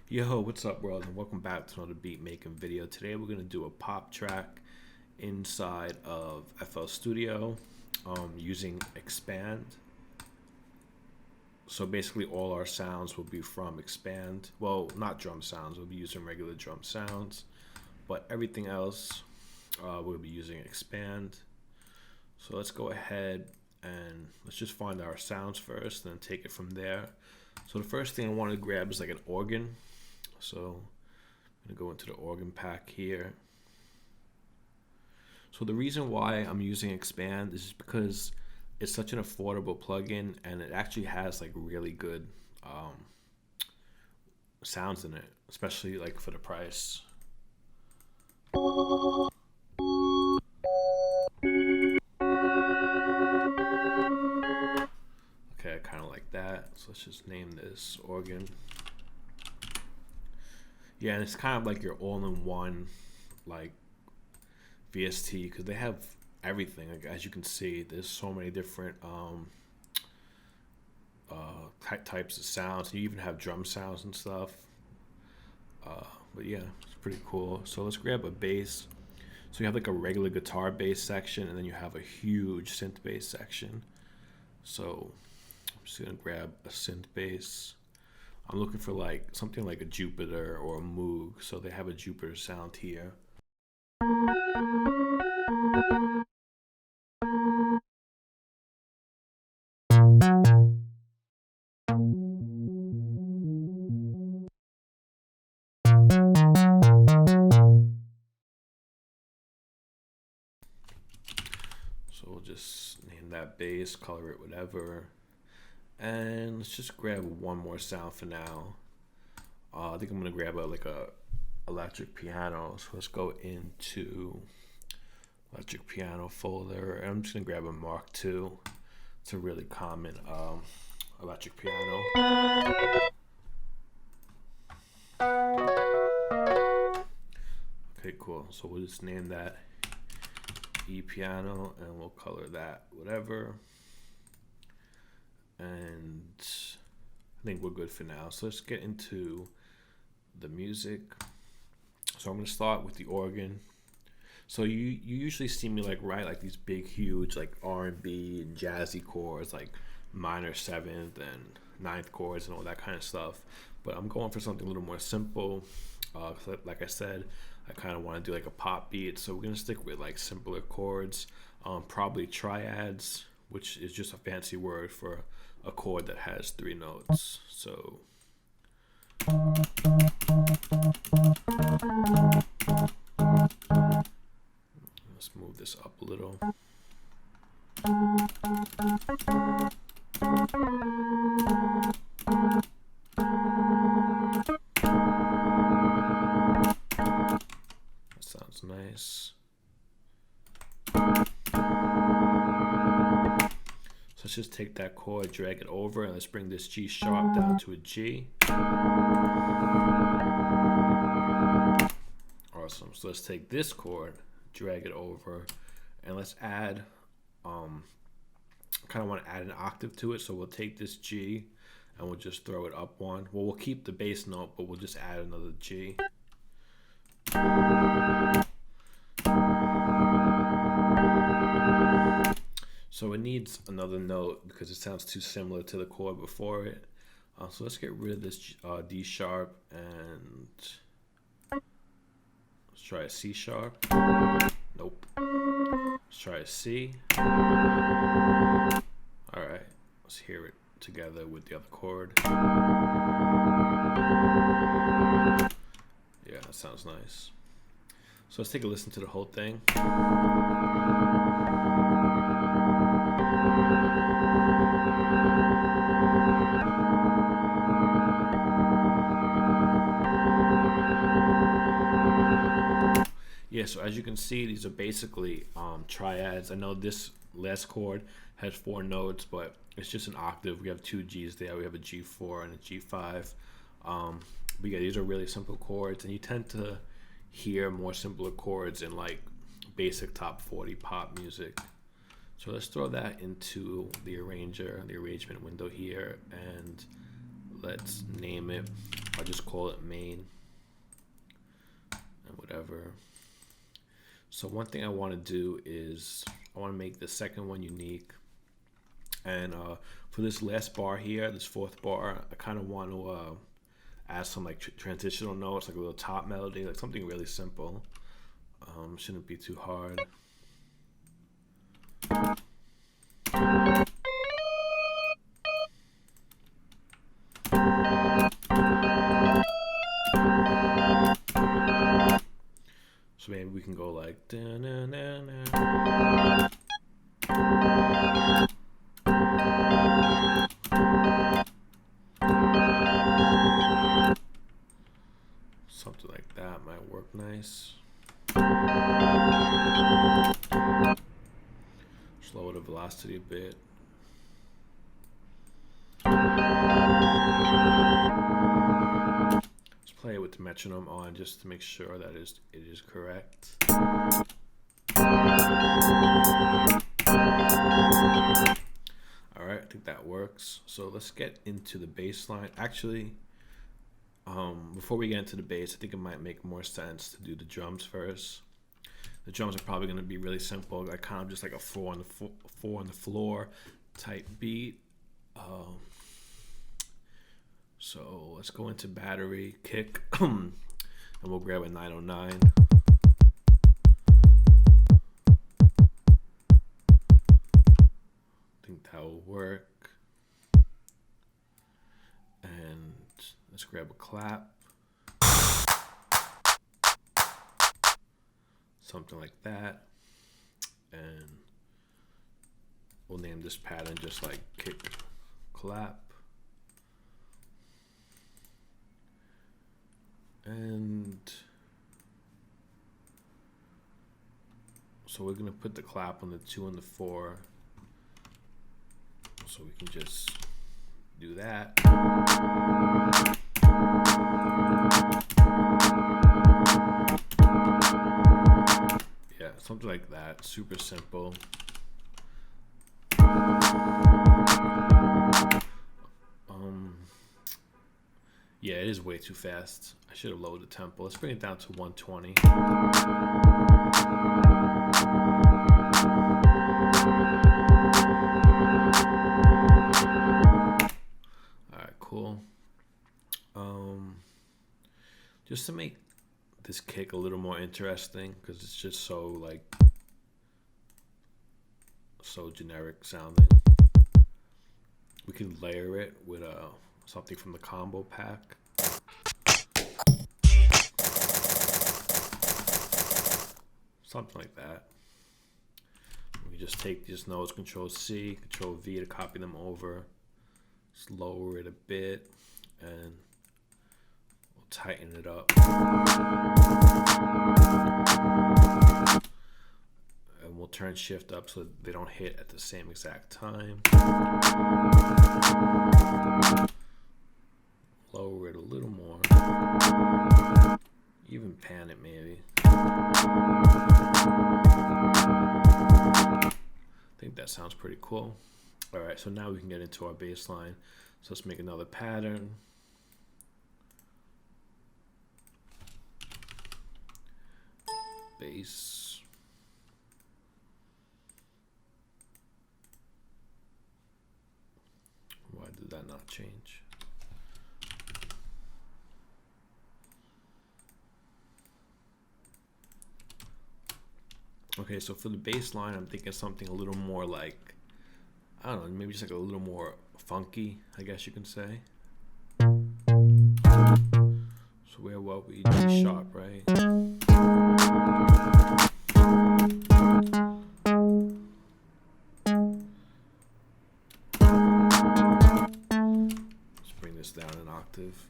Yo, what's up, world, and welcome back to another beat making video. Today we're gonna do a pop track inside of FL Studio using XPAND. So basically, all our sounds will be from XPAND. Well, not drum sounds. We'll be using regular drum sounds, but everything else we'll be using XPAND. So let's go ahead and let's just find our sounds first, and then take it from there. So the first thing I want to grab is like an organ. So I'm gonna go into the organ pack here. So the reason why I'm using XPAND is just because it's such an affordable plugin, and it actually has like really good sounds in it, especially like for the price. Okay, I kind of like that. So let's just name this organ. Yeah, and it's kind of like your all-in-one like VST, because they have everything. Like, as you can see, there's so many different types of sounds. You even have drum sounds and stuff. But yeah, it's pretty cool. So let's grab a bass. So you have like a regular guitar bass section, and then you have a huge synth bass section. So I'm just gonna grab a synth bass. I'm looking for like something like a Jupiter or a Moog. So they have a Jupiter sound here. So we'll just name that bass, color it whatever. And let's just grab one more sound for now. I think I'm gonna grab like a electric piano. So let's go into electric piano folder, and I'm just gonna grab a Mark II. It's a really common electric piano. Okay, cool. So we'll just name that E piano, and we'll color that whatever. And I think we're good for now. So let's get into the music. So I'm gonna start with the organ. So you usually see me like write like these big, huge like R&B and jazzy chords, like minor seventh and ninth chords and all that kind of stuff. But I'm going for something a little more simple. Like I said, I kind of want to do like a pop beat. So we're gonna stick with like simpler chords, probably triads, which is just a fancy word for a chord that has 3 notes. So let's move this up a little. That sounds nice. So let's just take that chord, drag it over, and let's bring this G sharp down to a G. Awesome. So let's take this chord, drag it over, and let's add, kind of want to add an octave to it. So we'll take this G and we'll just throw it up one. Well, we'll keep the bass note, but we'll just add another G. So it needs another note because it sounds too similar to the chord before it. So let's get rid of this D sharp, and let's try a C sharp. Nope. Let's try a C. All right, let's hear it together with the other chord. Yeah, that sounds nice. So let's take a listen to the whole thing. Yeah, so as you can see, these are basically triads. I know this last chord has 4 notes, but it's just an octave. We have 2 G's there. We have a G4 and a G5. But yeah, these are really simple chords, and you tend to hear more simpler chords in like basic top 40 pop music. So let's throw that into the arrangement window here, and let's name it I'll just call it main and whatever. So one thing I want to do is I want to make the second one unique. And for this last bar here, this fourth bar, I kind of want to add some like transitional notes, like a little top melody, like something really simple. Shouldn't be too hard. So maybe we can go like da-na-na-na. Something like that might work nice. Slow the velocity a bit. Let's play it with the metronome on just to make sure that it is correct. Alright, I think that works. So let's get into the bass line. Actually, before we get into the bass, I think it might make more sense to do the drums first. The drums are probably going to be really simple, like kind of just like a four on the floor type beat. So let's go into battery kick, and we'll grab a 909. I think that will work. And let's grab a clap. Something like that. And we'll name this pattern just like kick, clap. And so we're going to put the clap on the 2 and the 4. So we can just do that. Yeah, something like that. Super simple. Yeah, it is way too fast. I should have lowered the tempo. Let's bring it down to 120. Alright, cool. Just to make this kick a little more interesting, because it's just so generic sounding, we can layer it with something from the combo pack. Something like that. We can just take these notes, Control C, Control V to copy them over. Just lower it a bit and we'll tighten it up. And we'll turn shift up so they don't hit at the same exact time. Lower it a little more. Even pan it maybe. I think that sounds pretty cool. Alright, so now we can get into our bass line. So let's make another pattern. Bass. Why did that not change? Okay, so for the bass line, I'm thinking something a little more like, I don't know, maybe just like a little more funky, I guess you can say. So where what we G sharp, right? Let's bring this down an octave.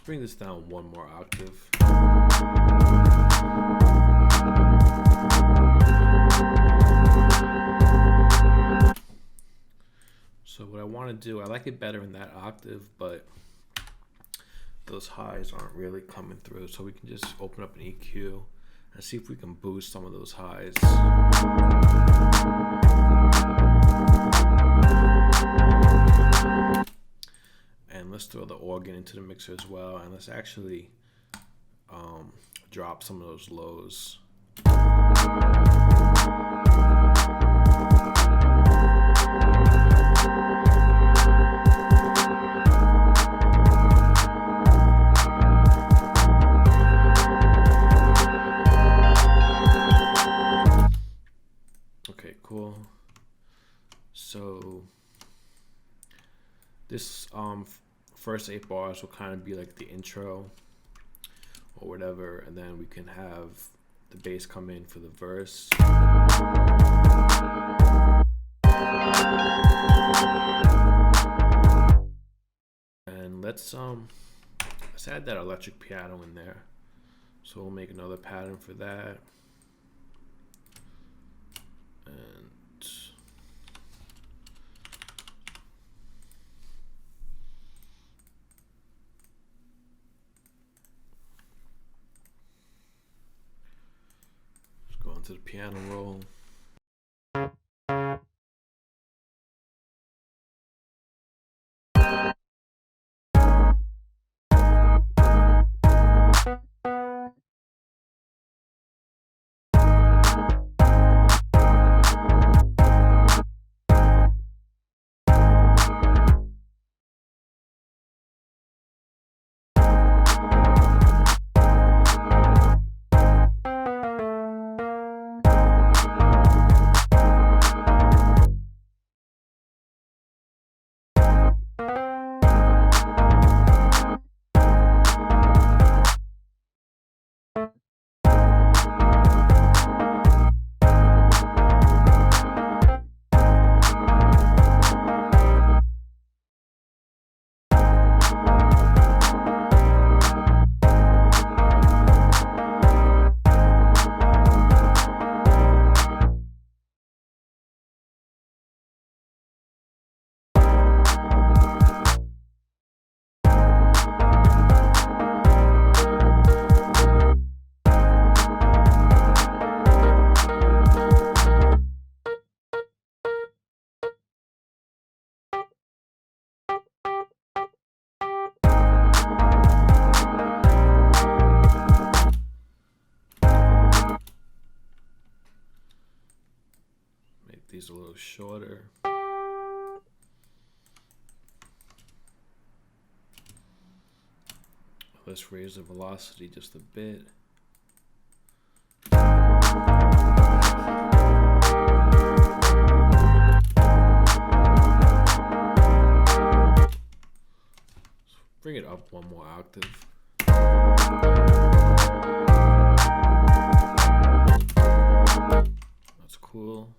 bring this down one more octave. So what I want to do, I like it better in that octave, but those highs aren't really coming through. So we can just open up an EQ and see if we can boost some of those highs. And let's throw the organ into the mixer as well, and let's actually drop some of those lows. Okay, cool. So this first 8 bars will kind of be like the intro or whatever, and then we can have the bass come in for the verse. And let's add that electric piano in there. So we'll make another pattern for that. And let's go into the piano roll. These a little shorter. Let's raise the velocity just a bit. Bring it up one more octave. That's cool.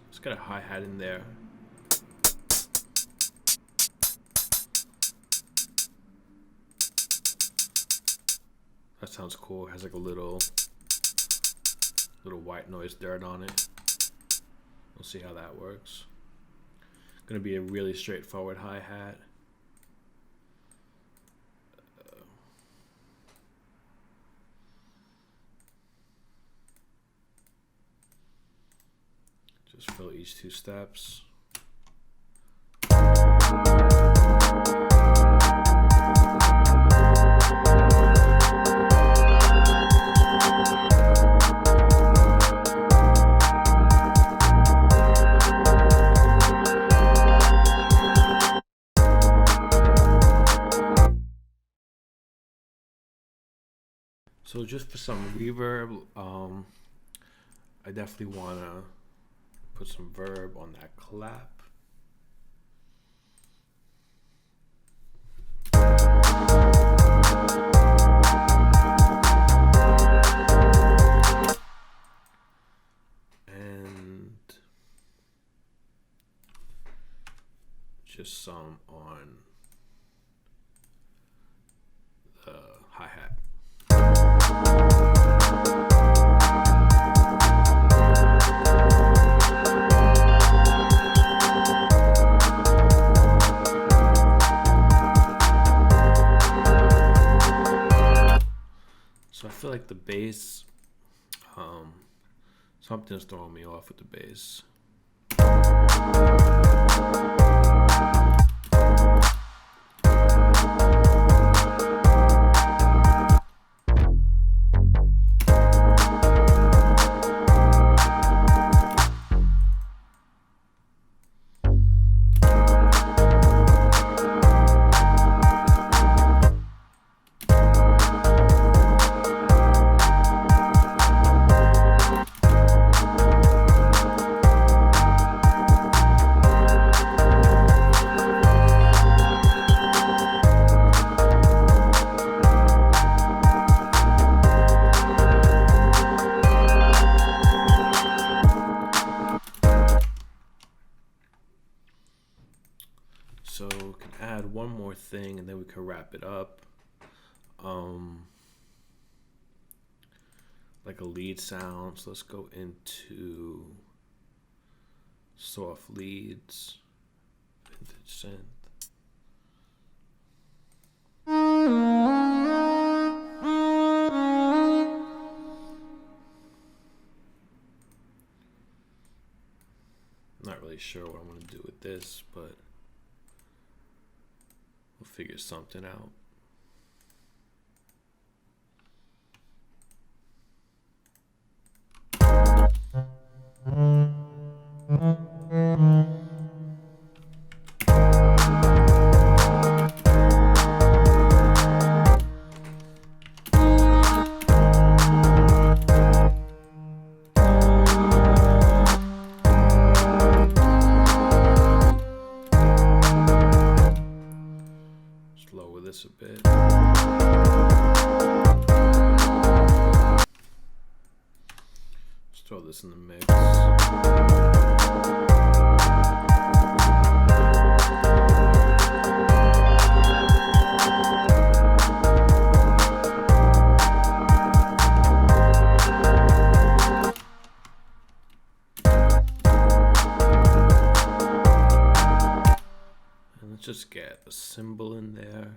Let's get a hi-hat in there. That sounds cool. It has like a little white noise dirt on it. We'll see how that works. Gonna be a really straightforward hi-hat. Just fill each 2 steps. So just for some reverb, I definitely want to put some verb on that clap. And just some on the hi-hat. So I feel like the bass, something's throwing me off with the bass. So we can add one more thing and then we can wrap it up. Like a lead sound. So let's go into soft leads, vintage synth. Not really sure what I'm going to do with this, but we'll figure something out. Lower this a bit. Let's throw this in the mix. And let's just get a cymbal in there.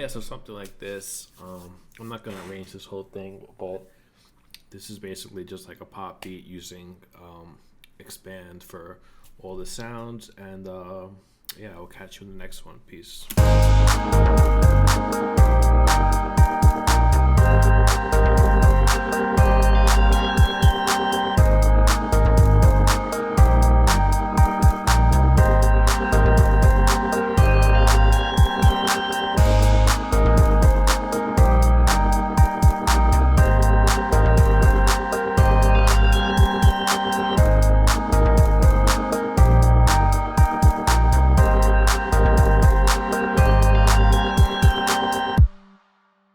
So something like this. I'm not going to arrange this whole thing, but this is basically just like a pop beat using XPAND for all the sounds. And yeah, I'll catch you in the next one. Peace.